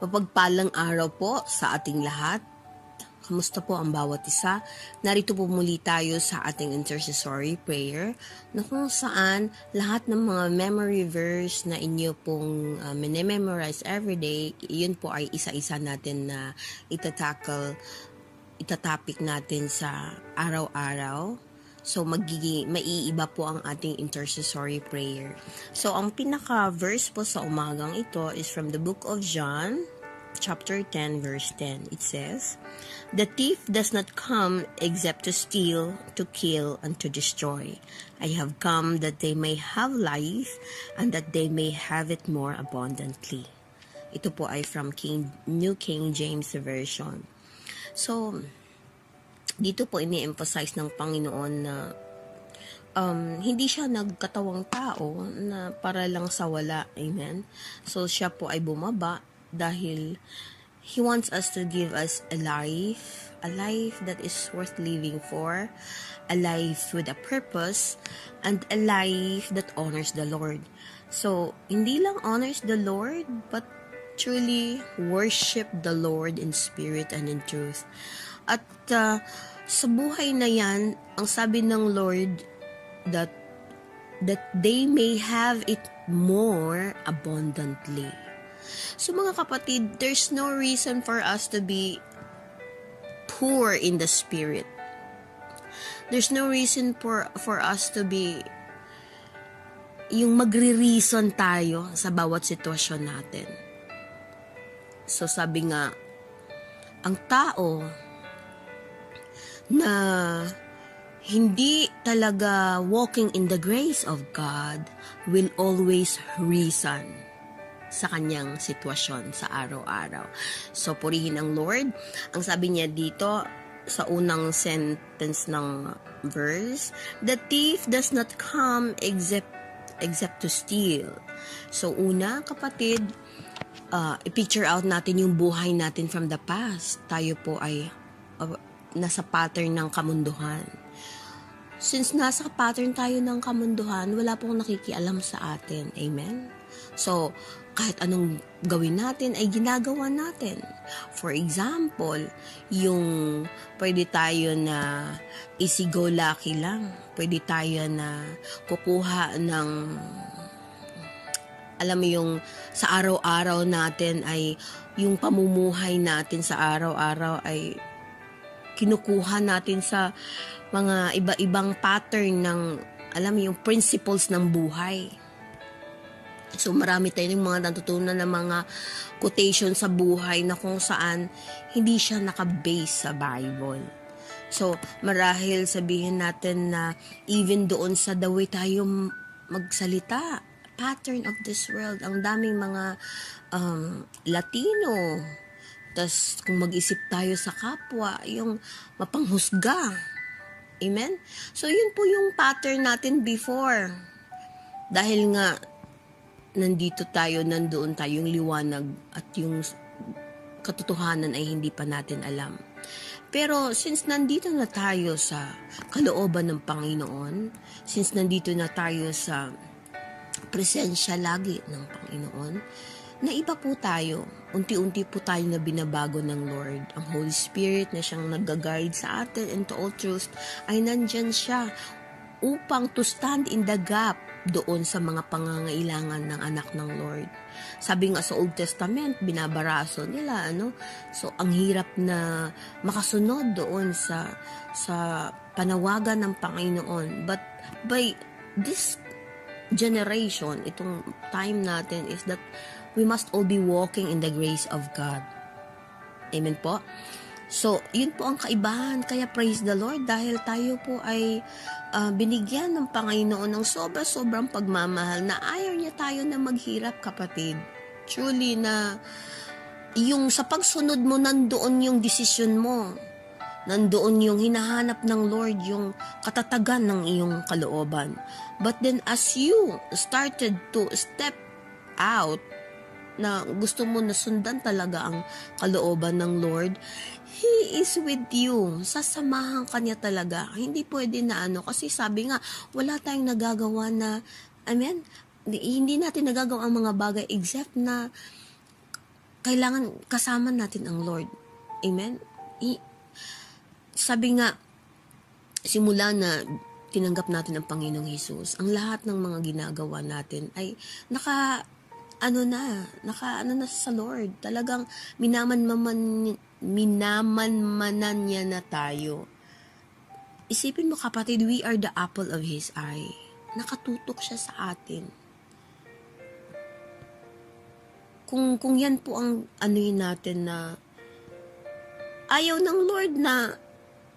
Mapagpalang araw po sa ating lahat. Kamusta po ang bawat isa? Narito po muli tayo sa ating intercessory prayer na kung saan lahat ng mga memory verse na inyo pong memorize everyday, yun po ay isa-isa natin na itatopic natin sa araw-araw. So, maiiba po ang ating intercessory prayer. So, ang pinaka-verse po sa umagang ito is from the book of John, chapter 10, verse 10. It says, "The thief does not come except to steal, to kill, and to destroy. I have come that they may have life, and that they may have it more abundantly." Ito po ay from New King James Version. So, dito po ini-emphasize ng Panginoon na hindi siya nagkatawang tao na para lang sa wala. Amen? So, siya po ay bumaba dahil He wants us to give us a life that is worth living for, a life with a purpose, and a life that honors the Lord. So, hindi lang honors the Lord, but truly worship the Lord in spirit and in truth. At sa buhay na yan, ang sabi ng Lord, that they may have it more abundantly. So mga kapatid, there's no reason for us to be poor in the spirit. There's no reason for us to be yung magre-reason tayo sa bawat sitwasyon natin. So sabi nga, ang tao na hindi talaga walking in the grace of God will always reason sa kanyang sitwasyon sa araw-araw. So, purihin ang Lord. Ang sabi niya dito sa unang sentence ng verse, "The thief does not come except to steal." So, una, kapatid, i-picture out natin yung buhay natin from the past. Tayo po ay nasa pattern ng kamunduhan. Since nasa pattern tayo ng kamunduhan, wala pong nakikialam sa atin. Amen? So, kahit anong gawin natin ay ginagawa natin. For example, yung pwede tayo na easy go lucky lang. Pwede tayo na kukuha ng, alam mo yung sa araw-araw natin ay yung pamumuhay natin sa araw-araw ay kinukuha natin sa mga iba-ibang pattern ng, alam mo yung principles ng buhay. So, marami tayong mga natutunan ng mga quotation sa buhay na kung saan hindi siya nakabase sa Bible. So, marahil sabihin natin na even doon sa the way tayo magsalita, pattern of this world, ang daming mga Latino. Tas kung mag-isip tayo sa kapwa, yung mapanghusga. Amen? So, yun po yung pattern natin before. Dahil nga, nandoon tayo, yung liwanag at yung katotohanan ay hindi pa natin alam. Pero, since nandito na tayo sa kalooban ng Panginoon, since nandito na tayo sa presensya lagi ng Panginoon, naiba po tayo. Unti-unti po tayo na binabago ng Lord. Ang Holy Spirit na siyang nag-guide sa atin into all truth ay nandyan siya upang to stand in the gap doon sa mga pangangailangan ng anak ng Lord. Sabi nga sa Old Testament, binabaraso nila, So, ang hirap na makasunod doon sa panawagan ng Panginoon. But by this generation, itong time natin is that we must all be walking in the grace of God. Amen po? So, yun po ang kaibahan. Kaya praise the Lord dahil tayo po ay binigyan ng Panginoon ng sobrang pagmamahal na ayaw niya tayo na maghirap, kapatid. Truly na yung sa pagsunod mo, nandoon yung desisyon mo. Nandoon yung hinahanap ng Lord, yung katatagan ng iyong kalooban. But then as you started to step out, na gusto mo na sundan talaga ang kalooban ng Lord, He is with you. Sasamahan ka niya talaga. Hindi pwede na kasi sabi nga, wala tayong nagagawa na, hindi natin nagagawa ang mga bagay except na kailangan kasama natin ang Lord. Amen? Sabi nga, simula na tinanggap natin ang Panginoong Hesus, ang lahat ng mga ginagawa natin ay ano na sa Lord. Talagang minamanmanan niya na tayo. Isipin mo kapatid, we are the apple of His eye. Nakatutok siya sa atin. Kung yan po ang anuhin natin na ayaw ng Lord na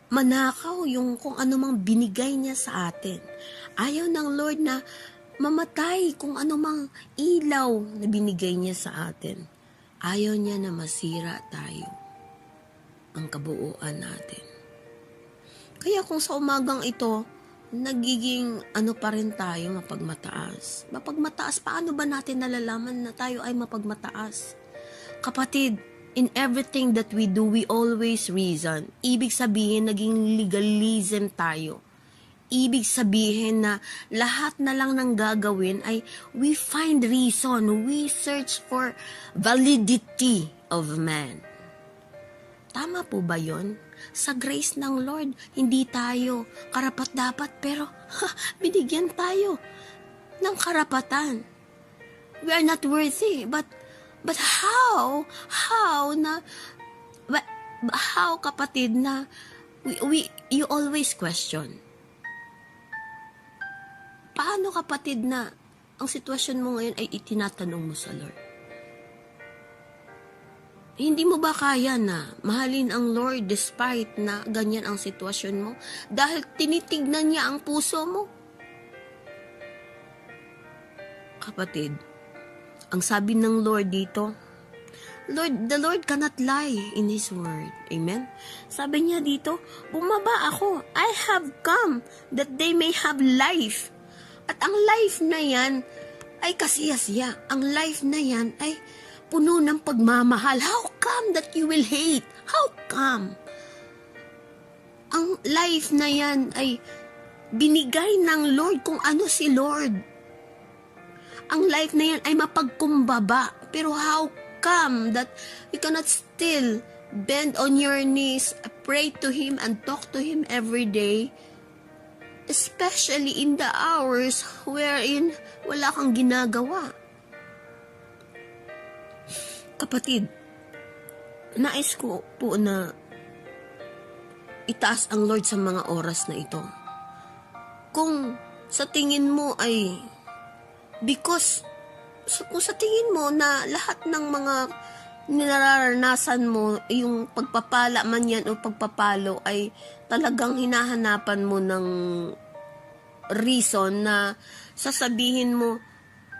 manakaw yung kung ano mang binigay niya sa atin. Ayaw ng Lord na mamatay kung ano mang ilaw na binigay niya sa atin. Ayaw niya na masira tayo, ang kabuuan natin. Kaya kung sa umagang ito, nagiging pa rin tayo mapagmataas. Mapagmataas, paano ba natin nalalaman na tayo ay mapagmataas? Kapatid, in everything that we do, we always reason. Ibig sabihin, naging legalism tayo. Ibig sabihin na lahat na lang ng gagawin ay we find reason. We search for validity of man. Tama po ba yon? Sa grace ng Lord, hindi tayo karapat-dapat pero binigyan tayo ng karapatan. We are not worthy, but how kapatid na you always question. Paano kapatid na ang sitwasyon mo ngayon ay itinatanong mo sa Lord? Hindi mo ba kaya na mahalin ang Lord despite na ganyan ang sitwasyon mo? Dahil tinitignan niya ang puso mo. Kapatid, ang sabi ng Lord dito, the Lord cannot lie in His word. Amen? Sabi niya dito, bumaba ako. I have come that they may have life. At ang life na yan ay kasiyasiya. Ang life na yan ay puno ng pagmamahal. How come that you will hate? How come? Ang life na yan ay binigay ng Lord kung ano si Lord. Ang life na yan ay mapagkumbaba. Pero how come that you cannot still bend on your knees, pray to Him and talk to Him every day? Especially in the hours wherein wala kang ginagawa. Kapatid, nais ko po na itaas ang Lord sa mga oras na ito. Kung sa tingin mo ay kung sa tingin mo na lahat ng mga nararanasan mo, yung pagpapala man yan o pagpapalo ay talagang hinahanapan mo ng reason na sasabihin mo,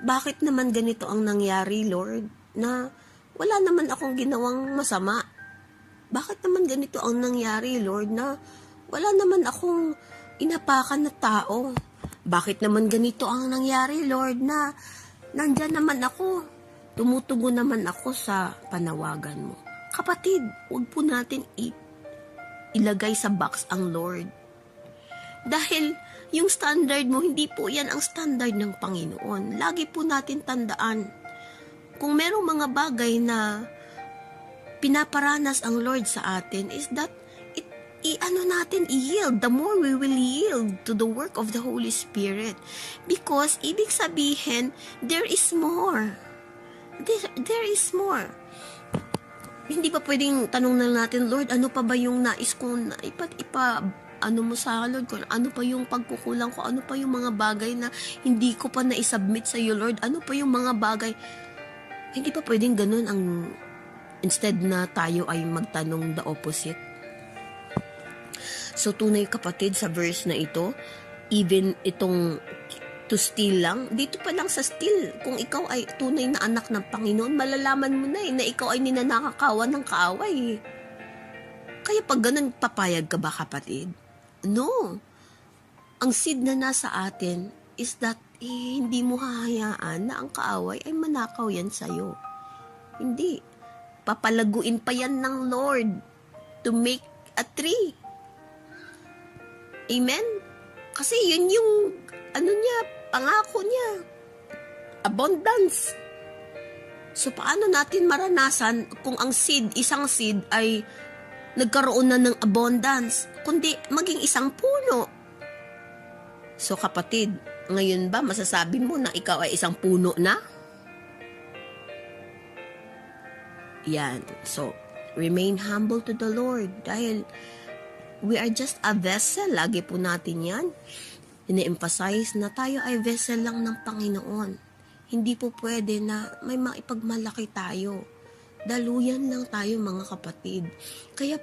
bakit naman ganito ang nangyari, Lord? Na wala naman akong ginawang masama. Bakit naman ganito ang nangyari, Lord? Na wala naman akong inapakan na tao. Bakit naman ganito ang nangyari, Lord? Na nandyan naman ako. Tumutugon naman ako sa panawagan mo. Kapatid, huwag po natin ilagay sa box ang Lord. Dahil yung standard mo, hindi po yan ang standard ng Panginoon. Lagi po natin tandaan, kung merong mga bagay na pinaparanas ang Lord sa atin, is that i-yield. The more we will yield to the work of the Holy Spirit. Because, ibig sabihin, there is more. There is more. Hindi pa pwedeng tanong na natin, Lord, ano pa ba yung nais ko na ano mo sa Lord, kung ano pa yung pagkukulang ko, ano pa yung mga bagay na hindi ko pa na-submit sa iyo, Lord, ano pa yung mga bagay. Hindi pa pwedeng ganun ang instead na tayo ay magtanong the opposite. So tunay kapatid, sa verse na ito, even itong to steal lang, dito pa lang sa steal, kung ikaw ay tunay na anak ng Panginoon, malalaman mo na ikaw ay ninanakakawan ng kaaway. Kaya pag ganun, papayag ka ba kapatid? No. Ang seed na nasa atin is that hindi mo hahayaan na ang kaaway ay manakaw yan sa'yo. Hindi. Papalaguin pa yan ng Lord to make a tree. Amen? Kasi yun yung pangako niya. Abundance. So, paano natin maranasan kung ang isang seed ay nagkaroon na ng abundance, kundi maging isang puno? So, kapatid, ngayon ba masasabi mo na ikaw ay isang puno na? Yan. So, remain humble to the Lord dahil we are just a vessel. Lagi po natin yan. Ine-emphasize na tayo ay vessel lang ng Panginoon. Hindi po pwede na may maipagmalaki tayo. Daluyan lang tayo, mga kapatid. Kaya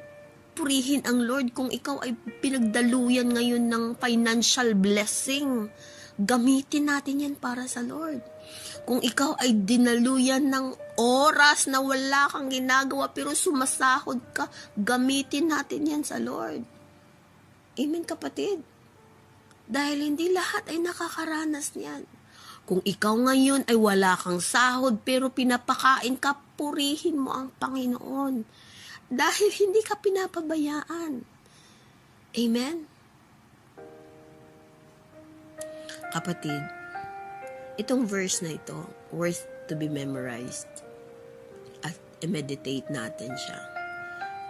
purihin ang Lord kung ikaw ay pinagdaluyan ngayon ng financial blessing. Gamitin natin yan para sa Lord. Kung ikaw ay dinaluyan ng oras na wala kang ginagawa pero sumasahod ka, gamitin natin yan sa Lord. Amen, kapatid? Dahil hindi lahat ay nakakaranas niyan. Kung ikaw ngayon ay wala kang sahod pero pinapakain ka, purihin mo ang Panginoon. Dahil hindi ka pinapabayaan. Amen? Kapatid, itong verse na ito, worth to be memorized at i-meditate natin siya.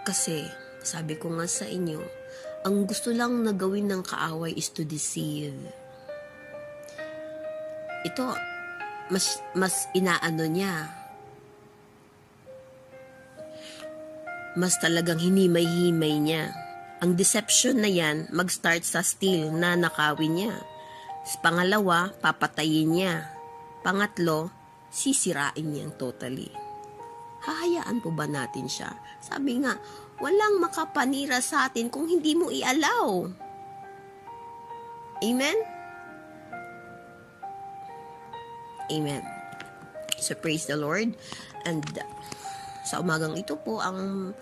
Kasi, sabi ko nga sa inyo, ang gusto lang na gawin ng kaaway is to deceive. Ito, mas inaano niya. Mas talagang hinimay-himay niya. Ang deception na yan, mag-start sa steal na nakawin niya. Pangalawa, papatayin niya. Pangatlo, sisirain niya totally. Hahayaan po ba natin siya? Sabi nga, walang makapanira sa atin kung hindi mo i-allow. Amen? Amen. So praise the Lord. And sa umagang ito po, ang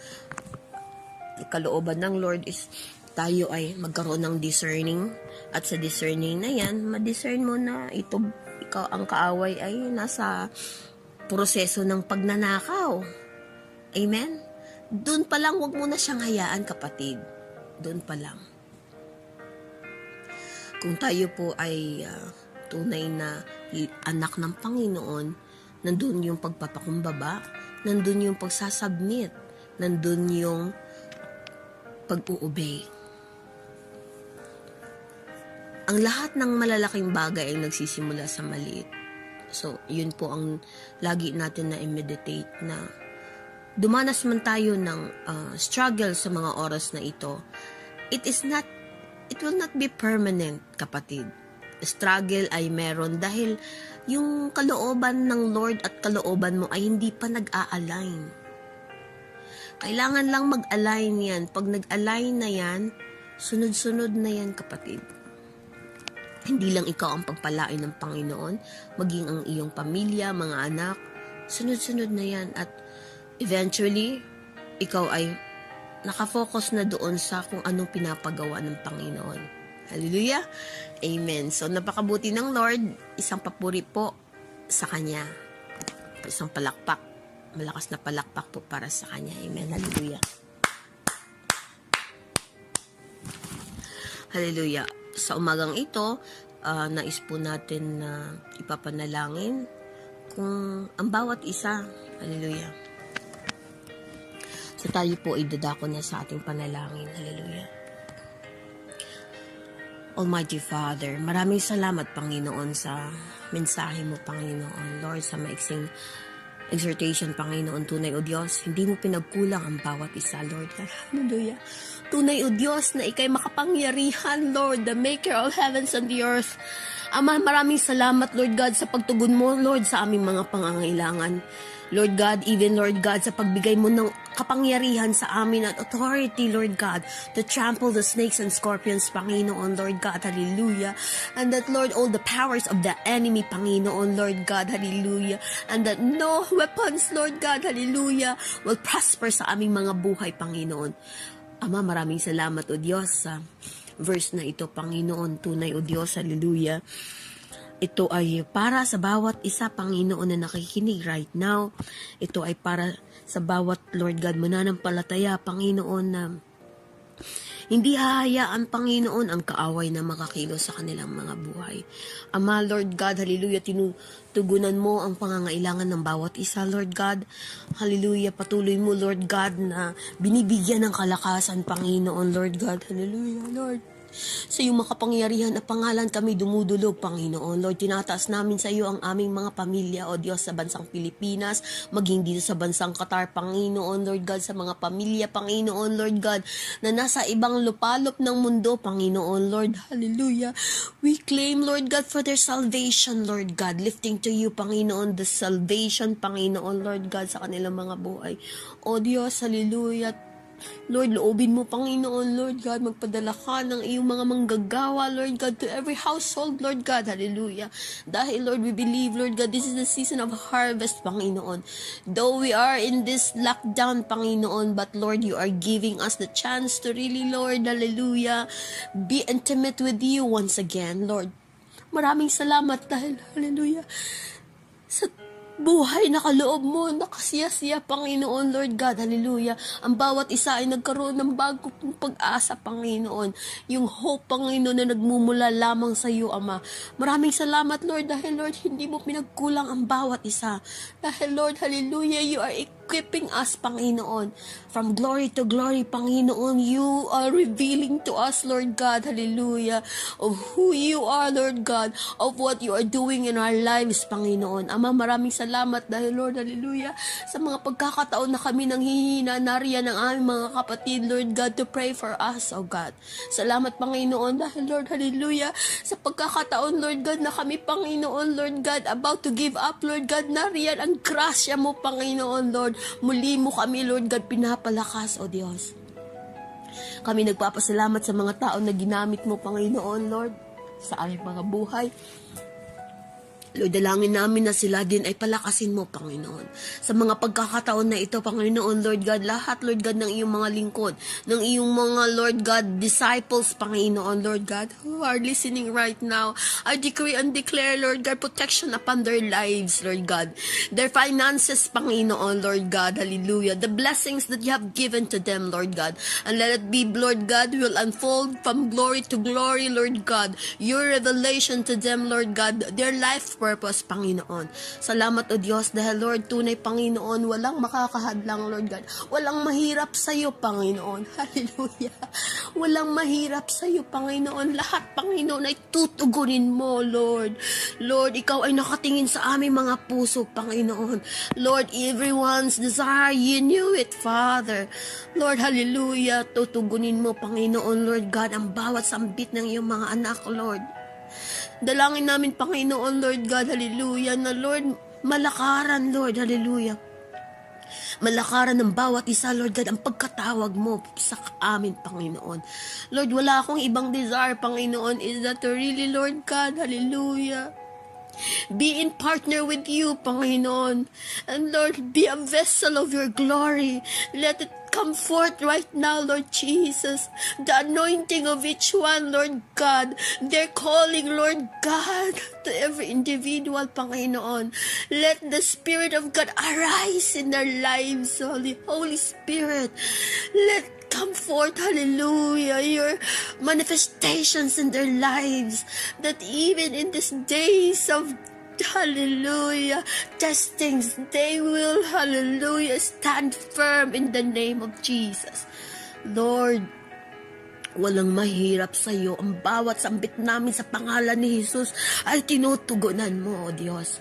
kalooban ng Lord is tayo ay magkaroon ng discerning. At sa discerning na yan, ma-discern mo na ikaw ang kaaway ay nasa proseso ng pagnanakaw. Amen? Doon pa lang, wag mo na siyang hayaan, kapatid. Doon pa lang. Kung tayo po ay tunay na anak ng Panginoon, nandun yung pagpapakumbaba, nandun yung pagsasubmit, nandun yung pag-uobey. Ang lahat ng malalaking bagay ay nagsisimula sa maliit. So, yun po ang lagi natin na i-meditate na dumanas man tayo ng struggle sa mga oras na ito, it will not be permanent, kapatid. Struggle ay meron dahil yung kalooban ng Lord at kalooban mo ay hindi pa nag-a-align. Kailangan lang mag-align yan. Pag nag-align na yan, sunod-sunod na yan, kapatid. Hindi lang ikaw ang pagpalain ng Panginoon, maging ang iyong pamilya, mga anak, sunod-sunod na yan. At eventually, ikaw ay nakafocus na doon sa kung anong pinapagawa ng Panginoon. Hallelujah! Amen. So, napakabuti ng Lord. Isang papuri po sa Kanya. Isang palakpak. Malakas na palakpak po para sa Kanya. Amen. Hallelujah. Hallelujah. Sa umagang ito, nais po natin na ipapanalangin kung ang bawat isa. Hallelujah. So, tayo po ay dadako na sa ating panalangin. Hallelujah. Almighty Father, maraming salamat, Panginoon, sa mensahe mo, Panginoon. Lord, sa maiksing exhortation, Panginoon, tunay o Diyos, hindi mo pinagkulang ang bawat isa, Lord. Hallelujah. Tunay o Diyos na ikay makapangyarihan, Lord, the maker of heavens and the earth. Ama, maraming salamat, Lord God, sa pagtugon mo, Lord, sa aming mga pangangailangan. Lord God, even Lord God, sa pagbigay mo ng kapangyarihan sa amin at authority, Lord God, to trample the snakes and scorpions, Panginoon, Lord God, hallelujah. And that, Lord, all the powers of the enemy, Panginoon, Lord God, hallelujah. And that no weapons, Lord God, hallelujah, will prosper sa aming mga buhay, Panginoon. Ama, maraming salamat, O Diyos, sa verse na ito, Panginoon, tunay, O Diyos, hallelujah. Ito ay para sa bawat isa, Panginoon, na nakikinig right now. Ito ay para sa bawat, Lord God, mananampalataya, Panginoon, na Hindi hahayaan, Panginoon, ang kaaway na makakilos sa kanilang mga buhay. Ama, Lord God, hallelujah, tinutugunan mo ang pangangailangan ng bawat isa, Lord God. Hallelujah, patuloy mo, Lord God, na binibigyan ng kalakasan, Panginoon, Lord God. Hallelujah, Lord. Sa iyong makapangyarihan na pangalan kami dumudulog, Panginoon. Lord, tinataas namin sa iyo ang aming mga pamilya, O Diyos, sa bansang Pilipinas, maging dito sa bansang Qatar, Panginoon, Lord God, sa mga pamilya, Panginoon, Lord God, na nasa ibang lupalop ng mundo, Panginoon, Lord, hallelujah. We claim, Lord God, for their salvation, Lord God, lifting to you, Panginoon, the salvation, Panginoon, Lord God, sa kanilang mga buhay. O Diyos, hallelujah. Lord, loobin mo, Panginoon, Lord God, magpadala ka ng iyong mga manggagawa, Lord God, to every household, Lord God, hallelujah. Dahil, Lord, we believe, Lord God, this is the season of harvest, Panginoon. Though we are in this lockdown, Panginoon, but Lord, you are giving us the chance to really, Lord, hallelujah, be intimate with you once again, Lord. Maraming salamat dahil, hallelujah, sa buhay na kaloob mo, nakasiyasiya, Panginoon, Lord God, hallelujah. Ang bawat isa ay nagkaroon ng bagong pag-asa, Panginoon. Yung hope, Panginoon, na nagmumula lamang sa iyo, Ama. Maraming salamat, Lord, dahil, Lord, hindi mo pinagkulang ang bawat isa. Dahil, Lord, hallelujah, you are equipping us, Panginoon. From glory to glory, Panginoon, you are revealing to us, Lord God, hallelujah, of who you are, Lord God, of what you are doing in our lives, Panginoon. Ama, maraming salamat dahil, Lord, hallelujah, sa mga pagkakataon na kami nang hihina, nariyan ang aming mga kapatid, Lord God, to pray for us, oh God. Salamat, Panginoon, dahil, Lord, hallelujah, sa pagkakataon, Lord God, na kami, Panginoon, Lord God, about to give up, Lord God, nariyan ang grasya mo, Panginoon, Lord. Muli mo kami, Lord God, pinapalakas, O Diyos. Kami nagpapasalamat sa mga tao na ginamit mo, Panginoon, Lord, sa aming mga buhay. Lord, dalangin namin na sila din ay palakasin mo, Panginoon. Sa mga pagkakataon na ito, Panginoon, Lord God, lahat, Lord God, ng iyong mga lingkod, ng iyong mga, Lord God, disciples, Panginoon, Lord God, who are listening right now, I decree and declare, Lord God, protection upon their lives, Lord God. Their finances, Panginoon, Lord God, hallelujah. The blessings that you have given to them, Lord God. And let it be, Lord God, will unfold from glory to glory, Lord God. Your revelation to them, Lord God, their life purpose, Panginoon. Salamat, O Diyos, dahil, Lord, tunay, Panginoon, walang makakahadlang, Lord God. Walang mahirap sa iyo, Panginoon. Hallelujah. Walang mahirap sa iyo, Panginoon. Lahat, Panginoon, ay tutugunin mo, Lord. Lord, ikaw ay nakatingin sa aming mga puso, Panginoon. Lord, everyone's desire, you knew it, Father. Lord, hallelujah. Tutugunin mo, Panginoon, Lord God, ang bawat sambit ng iyong mga anak, Lord. Dalangin namin, Panginoon, Lord God, hallelujah, na Lord, malakaran, Lord, hallelujah. Malakaran ng bawat isa, Lord God, ang pagkatawag mo sa amin, Panginoon. Lord, wala akong ibang desire, Panginoon, is that to really, Lord God, hallelujah, be in partner with you, Panginoon. And Lord, be a vessel of your glory. Let it come forth right now, Lord Jesus. The anointing of each one, Lord God. Their calling, Lord God, to every individual, Panginoon. Let the Spirit of God arise in their lives, Holy Spirit. Let come forth, hallelujah, your manifestations in their lives, that even in these days of hallelujah testings, they will, hallelujah, stand firm in the name of Jesus. Lord, walang mahirap sa iyo. Ang bawat sambit namin sa pangalan ni Jesus ay tinutugunan mo, O Diyos.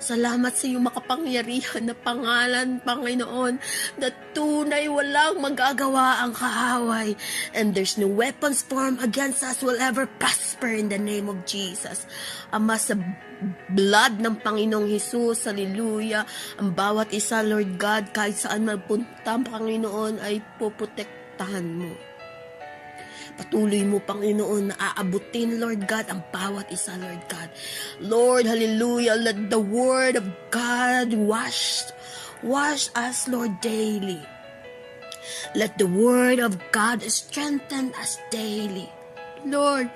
Salamat sa iyong makapangyarihan na pangalan, Panginoon, na tunay walang magagawa ang kaaway. And there's no weapons formed against us will ever prosper in the name of Jesus. Ama, sa blood ng Panginoong Jesus, hallelujah, ang bawat isa, Lord God, kahit saan magpunta, Panginoon, ay poprotektahan mo. Patuloy mo, Panginoon, na aabutin, Lord God, ang bawat isa, Lord God. Lord, hallelujah, let the word of God wash us, Lord, daily. Let the word of God strengthen us daily. Lord,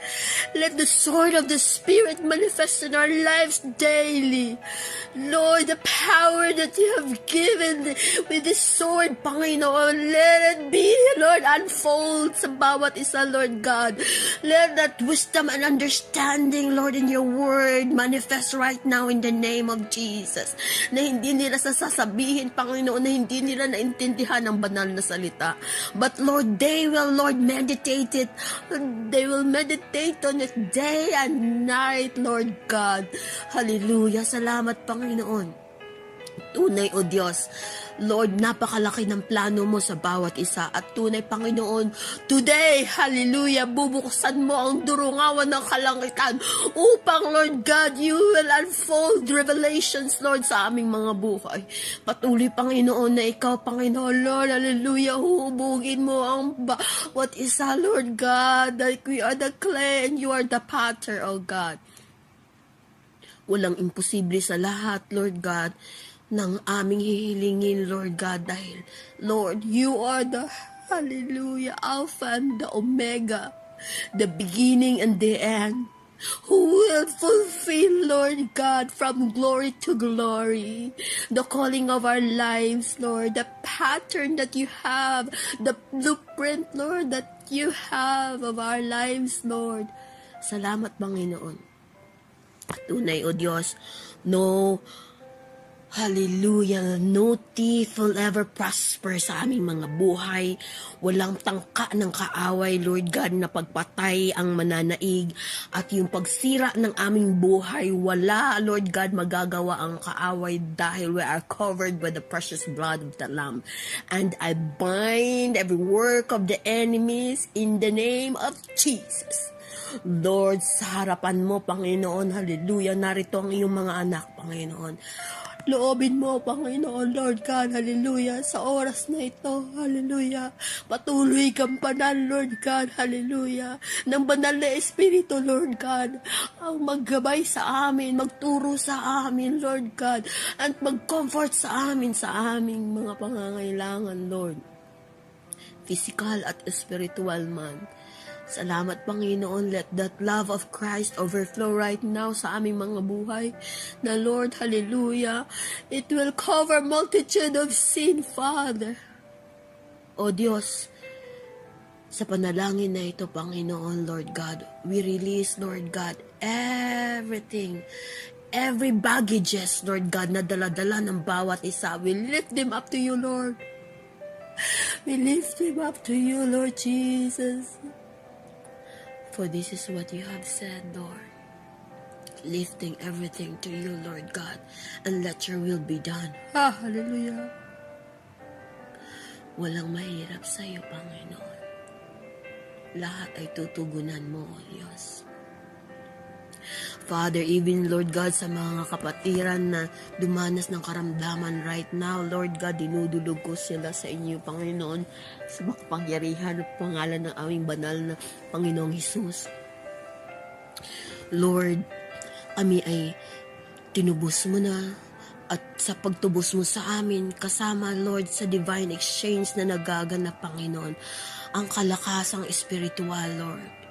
let the sword of the Spirit manifest in our lives daily. Lord, the power that you have given with this sword, Panginoon, let it be, Lord, unfold sa bawat isa, Lord God. Let that wisdom and understanding, Lord, in your word manifest right now in the name of Jesus. Na hindi nila sasabihin, Panginoon, na hindi nila naintindihan ang banal na salita. But Lord, they will, Lord, meditate it. They will meditate on it day and night, Lord God. Hallelujah. Salamat, Panginoon. Tunay, O Diyos, Lord, napakalaki ng plano mo sa bawat isa. At tunay, Panginoon, today, hallelujah, bubuksan mo ang durungawan ng kalangitan upang, Lord God, you will unfold revelations, Lord, sa aming mga buhay. Patuloy, Panginoon, na ikaw, Panginoon, Lord, hallelujah, hubugin mo ang bawat isa, Lord God, that we are the clay and you are the potter, O God. Walang imposible sa lahat, Lord God, ng aming hihilingin, Lord God, dahil, Lord, you are the, hallelujah, Alpha and the Omega, the beginning and the end, who will fulfill, Lord God, from glory to glory, the calling of our lives, Lord, the pattern that you have, the blueprint, Lord, that you have of our lives, Lord. Salamat, Panginoon. Tunay, O Diyos, no, hallelujah, no thief will ever prosper sa aming mga buhay. Walang tangka ng kaaway, Lord God, na pagpatay ang mananaig. At yung pagsira ng aming buhay, wala, Lord God, magagawa ang kaaway dahil we are covered by the precious blood of the Lamb. And I bind every work of the enemies in the name of Jesus. Lord, sa harapan mo, Panginoon, hallelujah, narito ang iyong mga anak, Panginoon. Loobin mo, Panginoon, Lord God, hallelujah, sa oras na ito, hallelujah. Patuloy kang banal, Lord God, hallelujah, ng banal na Espiritu, Lord God, ang maggabay sa amin, magturo sa amin, Lord God, at mag-comfort sa aming mga pangangailangan, Lord. Physical at spiritual man. Salamat, Panginoon, let that love of Christ overflow right now sa aming mga buhay. Na Lord, hallelujah, it will cover multitude of sin, Father. O Diyos, sa panalangin na ito, Panginoon, Lord God, we release, Lord God, everything, every baggages, Lord God, na dala-dala ng bawat isa. We lift them up to you, Lord. We lift them up to you, Lord Jesus. For this is what you have said, Lord. Lifting everything to you, Lord God, and let your will be done. Hallelujah. Walang mahirap sa iyo, Panginoon. Lahat ay tutugunan mo, O Diyos. Father, even, Lord God, sa mga kapatiran na dumanas ng karamdaman right now, Lord God, dinudulog ko sila sa inyo, Panginoon, sa makapangyarihan at pangalan ng aming banal na Panginoong Hesus. Lord, kami ay tinubos mo na, at sa pagtubos mo sa amin, kasama, Lord, sa divine exchange na nagaganap, Panginoon, ang kalakasang espiritual, Lord.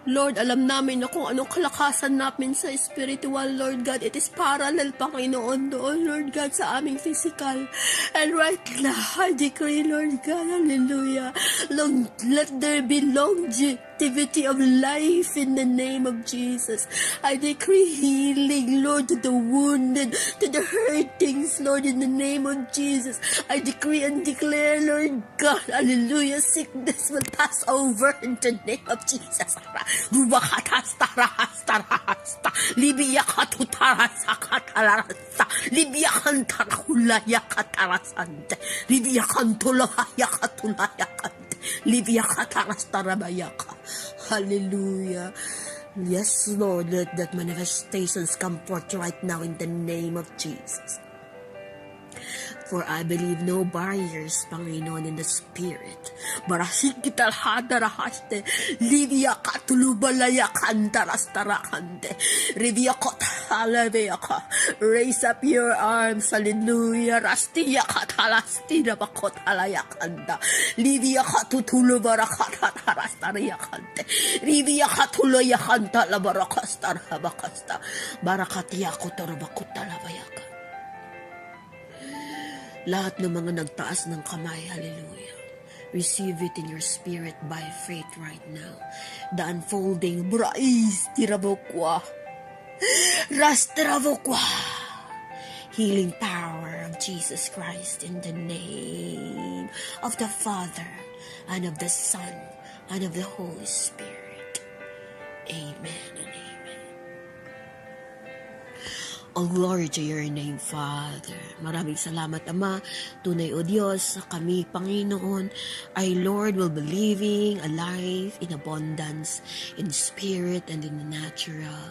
Lord, alam namin na kung anong kalakasan namin sa spiritual, Lord God, it is parallel, Panginoon, doon, Lord God, sa aming physical. And right now, I decree, Lord God, hallelujah, let there be longevity of life in the name of Jesus. I decree healing, Lord, to the wounded, to the hurtings, Lord, in the name of Jesus. I decree and declare, Lord God, hallelujah, sickness will pass over in the name of Jesus. Rubakatastarahastarahasta, libiyakatutarasakatarasa, libiyakantakulayakatarasante, libiyakantulayakatulayakante, libiyakatarastarabayaka. Hallelujah. Yes, Lord, let that manifestations come forth right now in the name of Jesus. For I believe no barriers, Panginoon, in the Spirit. Barasik kita hadarahaste, livia katulubalaya kantaраstarakante, rivia kotalabeyaka. Raise up your arms, hallelujah, rastia katalastina bakotalayakanda, livia katutulubarakatatarastariyakante, rivia katuloyakanta labarakastarhabakasta, barakatiyakotorabakutalabayaka. Lahat ng mga nagtaas ng kamay, hallelujah. Receive it in your spirit by faith right now. The unfolding, brais, tirabokwa, rastravokwa, healing power of Jesus Christ in the name of the Father and of the Son and of the Holy Spirit. Amen and amen. All glory to your name, Father. Maraming salamat, Ama. Tunay, O Diyos, sa kami, Panginoon, ay Lord will be living a life in abundance, in spirit and in the natural.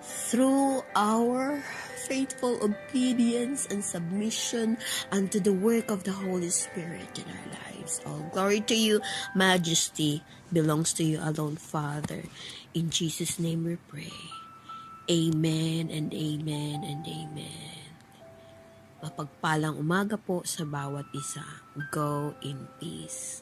Through our faithful obedience and submission unto the work of the Holy Spirit in our lives. All glory to you, majesty belongs to you alone, Father. In Jesus' name we pray. Amen and amen and amen. Mapagpalang umaga po sa bawat isa. Go in peace.